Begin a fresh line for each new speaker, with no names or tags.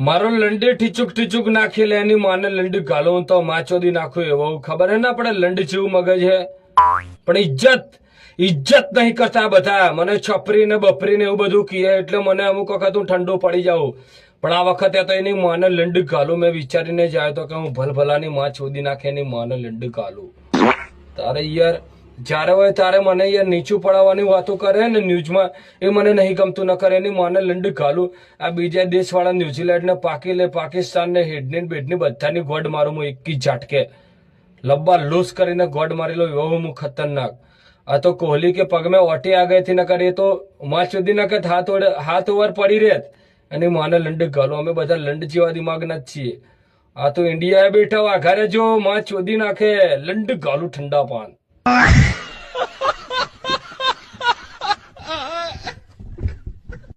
મારો લંડે ઠીચુક નાખી લે એની માને લંડી ગાલું તો માચોદી નાખું એવું ખબર હે ને આપણે લંડ જેવું મગજ હે પણ ઇજ્જત નહીં કરતા બધા મને છપરી ને બપરી ને એવું બધું કહે એટલે મને અમુક વખત હું ઠંડુ પડી જાઉં પણ આ વખતે તો એની માને લંડ ગાલું મેં વિચારીને જાય તો કે હું ભલભલાની માં ચોદી નાખે એની માને લંડ ગાલું તારે યાર જ્યારે હોય ત્યારે મને યાર નીચું પડાવવાની વાતો કરે ને ન્યૂઝમાં એ મને નહીં ગમતું ન કરે એની માને લંડ ઘાલું આ બીજા દેશવાળા ન્યુઝીલેન્ડ ને પાકિસ્તાન ને હેડની બેડની બધાની ગોડ મારું હું એક ઝાટકે લબ્બા લૂસ કરીને ગોડ મારી લો એવો હું ખતરનાક આ તો કોહલી કે પગ મેં ઓટી આ ગઈ થી ન કરે તો માં સુધી ન કે હાથ ઓવર પડી રહેત અને માને લંડ ઘાલું અમે બધા લંડ જેવા દિમાગના જ છીએ આ તો ઇન્ડિયા બેઠા આઘારે જો માં ચોદી નાખે લંડ ઘાલું ઠંડા પાન